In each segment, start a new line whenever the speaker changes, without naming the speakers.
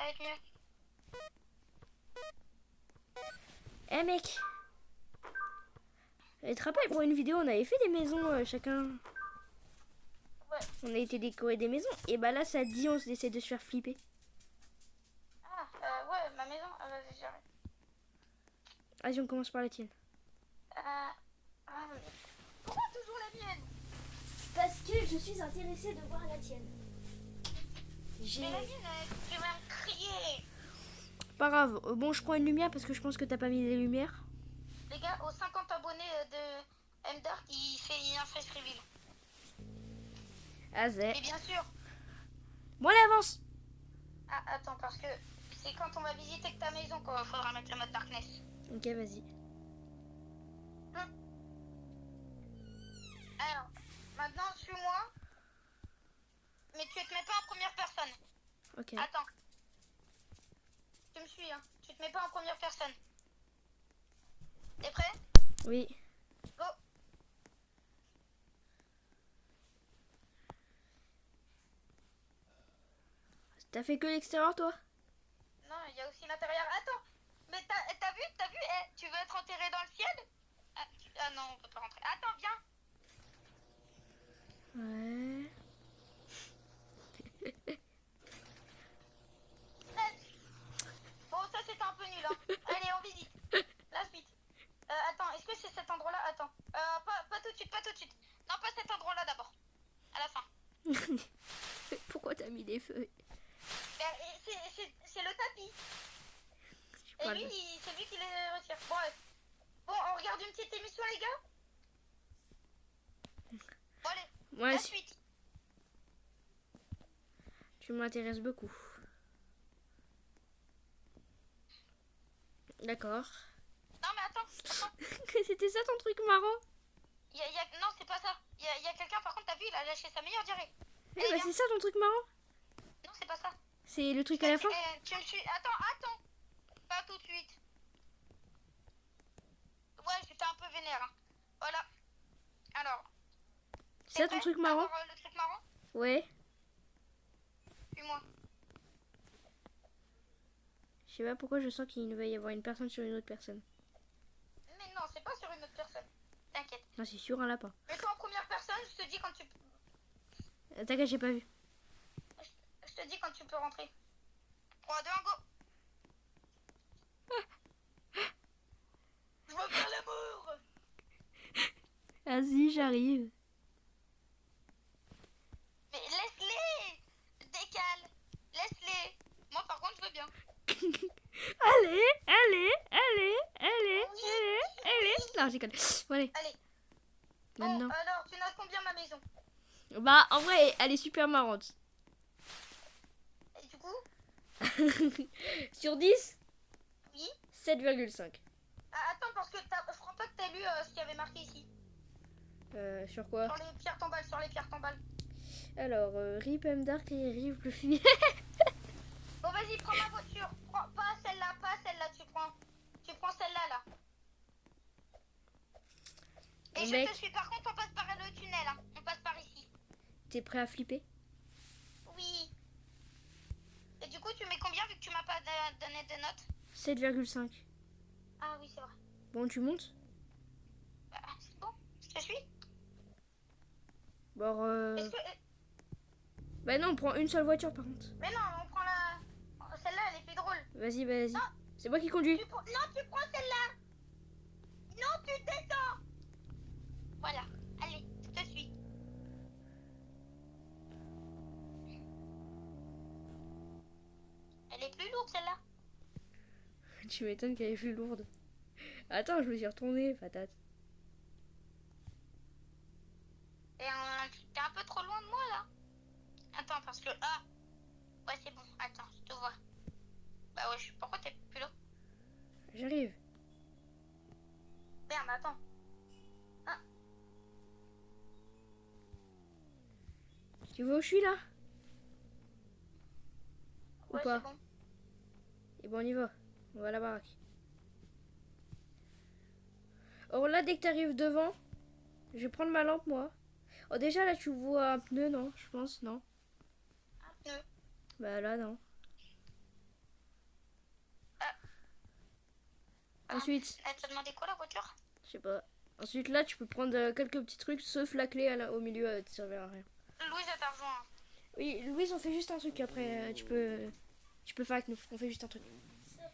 va être mieux.
Eh mec, tu te rappelles pour une vidéo on avait fait des maisons chacun.
Ouais.
On a été décorer des maisons. Et bah là ça dit on essaie de se faire flipper.
Ah, ouais, ma maison. Ah, vas-y, j'arrête.
Vas-y on commence par la tienne.
Mais pourquoi toujours la mienne?
Parce que je suis intéressée de voir la tienne.
Mais la mienne, tu vas me crier.
Pas grave. Bon, je prends une lumière parce que je pense que t'as pas mis les lumières.
Les gars, aux 50 abonnés de M-Dark, il fait un face reveal.
Ah zé.
Mais bien sûr.
Bon allez avance.
Ah, attends, parce que c'est quand on va visiter que ta maison qu'il faudra mettre le mode darkness.
Ok vas-y.
Alors, maintenant, suis-moi. Mais tu te mets pas en première personne.
Ok.
Attends. Tu me suis, hein. Tu te mets pas en première personne. T'es prêt?
Oui.
Go.
T'as fait que l'extérieur toi?
Non, il y a aussi l'intérieur. Attends. Mais t'as vu? Tu veux être enterré dans le ciel? Ah non, on peut pas rentrer. Attends, viens.
Ouais.
Bon, ça c'était un peu nul, hein. Allez, on visite. La suite. Attends, est-ce que c'est cet endroit-là? Attends. Pas tout de suite, pas tout de suite. Non, pas cet endroit-là d'abord. À la fin.
Pourquoi t'as mis des feux?
C'est le tapis. Et
Voilà.
lui, c'est lui qui les retire. Bon, on regarde une petite émission, les gars? Bon, allez,
Moi
la
aussi.
suite.
Tu m'intéresses beaucoup. D'accord.
Non, mais attends.
C'était ça ton truc marrant?
Non, c'est pas ça. Il y a quelqu'un, par contre, t'as vu, il a lâché sa meilleure diarrhée.
Eh
Allez,
bah
viens.
c'est ça ton truc marrant?
Non, c'est pas ça.
C'est le truc à la fin?
Tu me suis. Attends. Pas tout de suite. Ouais, j'étais un peu vénère. Hein. Voilà. Alors.
C'est ça ton truc marrant?
Le truc marrant?
Ouais.
Suis-moi.
Je sais pas pourquoi je sens qu'il va y avoir une personne sur une autre personne.
Mais non, c'est pas sur une autre personne. T'inquiète.
Non, c'est sur un lapin.
Mets-toi en première personne, je te dis quand tu...
T'inquiète, j'ai pas vu.
Je te dis quand tu peux rentrer. 3, 2, 1, go. Je veux faire l'amour.
Vas-y, j'arrive.
Mais laisse-les. Décale. Laisse-les. Moi, par contre, je veux bien.
Allez.
Oui.
Non, j'ai connu. Bon, allez.
Allez.
Maintenant.
Bon, alors, tu notes combien ma maison?
Bah, en vrai, elle est super marrante.
Et du coup?
Sur 10,
Oui.
7,5.
Ah, attends, parce que je crois pas que t'as lu ce qu'il y avait marqué ici.
Sur quoi?
Sur les pierres tombales.
Alors, Rip M Dark et Rip le film.
Bon, vas-y, prends ma voiture. Pas celle-là, Tu prends celle-là, là. Et
Mec.
je te suis. Par contre, on passe par le tunnel, hein. On passe par ici.
T'es prêt à flipper?
Oui. Et du coup, tu mets combien vu que tu m'as pas donné de notes?
7,5.
Ah oui, c'est vrai.
Bon, tu montes?
Bah, c'est bon. Je te suis.
Bon,
Est-ce que...
Bah non, on prend une seule voiture par contre.
Mais non, on prend la... Celle-là, elle est plus drôle.
Vas-y.
Non.
C'est moi qui conduis.
Non, tu prends celle-là. Non, tu descends. Voilà. Allez, je te suis. Elle est plus lourde, celle-là.
Tu m'étonnes qu'elle est plus lourde. Attends, je me suis retournée, patate.
Et t'es un peu trop loin de moi, là. Attends, parce que... Ah. Ouais, c'est bon. Attends, je te vois. Bah ouais, pourquoi t'es plus là?
J'arrive.
Merde, attends. Ah.
Tu vois où je suis là? Ou
Ouais,
pas?
c'est bon.
Et bon, on y va. On va à la baraque. Oh là, dès que t'arrives devant, je vais prendre ma lampe, moi. Oh, déjà là, tu vois un pneu, non? Je pense, non?
Un pneu.
Bah là, non. Ensuite,
Elle t'a demandé quoi la voiture?
je sais pas. Ensuite, là, tu peux prendre quelques petits trucs, sauf la clé au milieu, elle te servira à rien.
Louise, elle t'a rejoint.
Oui, Louise, on fait juste un truc après. Tu peux faire avec nous. On fait juste un truc.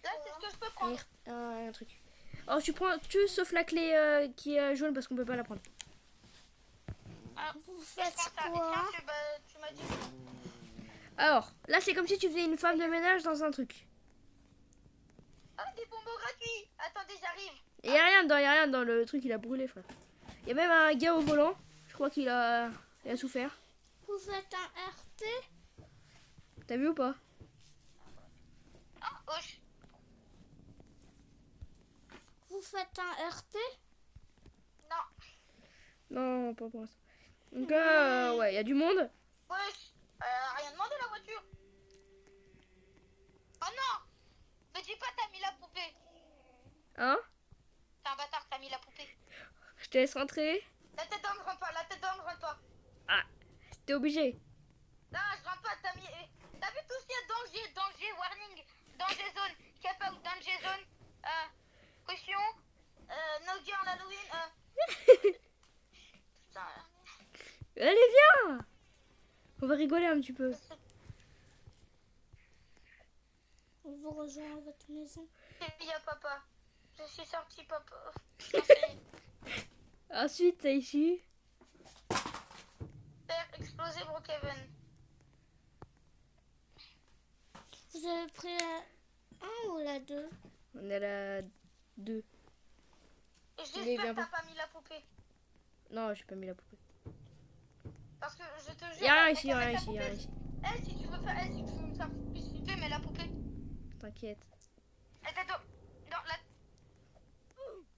Là, c'est ce que je peux prendre.
Un truc. Alors, tu prends tout sauf la clé qui est jaune parce qu'on peut pas la prendre.
Ah,
Vous
je
faites
prends ça. Et
quoi?
tiens, tu m'as dit.
Alors, là, c'est comme si tu faisais une femme de ménage dans un truc.
Ah, des bonbons gratuits. Attendez, j'arrive.
Et y a rien dedans. Le truc, il a brûlé, frère. Y a même un gars au volant. Je crois qu'il a souffert.
Vous faites un RT?
T'as vu ou pas?
Ah, hoche.
Vous faites un RT?
Non.
Non, pas pour l'instant. Donc, ouais, y a du monde.
Wesh. Rien demandé la voiture. Oh non. Me dis pas, t'as mis la poupée.
Hein?
T'es un bâtard, t'as mis la poupée.
Je te laisse rentrer.
La tête d'homme, rentre pas. La tête d'homme, rentre pas.
Ah, t'es obligé.
Non, je rentre pas, t'as mis. T'as vu tout ce qu'il y a? Danger, warning, danger zone, cap out, danger zone, caution, no girl Halloween, putain,
Allez, viens. On va rigoler un petit peu.
On vous rejoint à votre maison.
il y a papa. Je suis sorti, papa.
Ensuite, t'as ici.
Faire exploser Brookhaven.
Vous avez pris la 1 ou la 2?
On est à la 2.
Et
Mais
j'espère
viens
que t'as
pas.
pas mis la poupée.
Non, j'ai pas mis la poupée.
Parce que je te jure.
Y'a rien
mec,
ici, y'a
avec
rien
la
ici, y'a
poupée,
rien ici.
si tu veux faire, si tu veux me faire plus flipper, mets la poupée.
T'inquiète.
La tête d'homme. Non,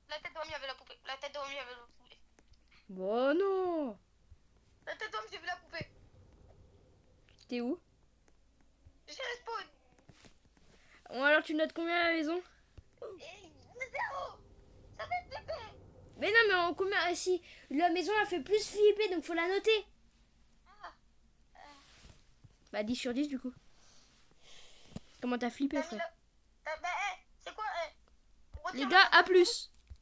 la tête d'homme, il y avait la poupée. La tête d'homme, il y avait la poupée.
Bon, non.
La tête d'homme, j'ai vu la poupée.
T'es où?
J'ai respawn.
Bon, alors tu notes combien à la maison?
Zéro. Ça fait flipper.
Mais non, mais en combien? Ah, si, la maison a fait plus flipper, donc faut la noter.
Ah,
Bah 10 sur 10 du coup. Comment t'as flippé,
t'as mis
frère?
la... c'est quoi
Les gars, à plus.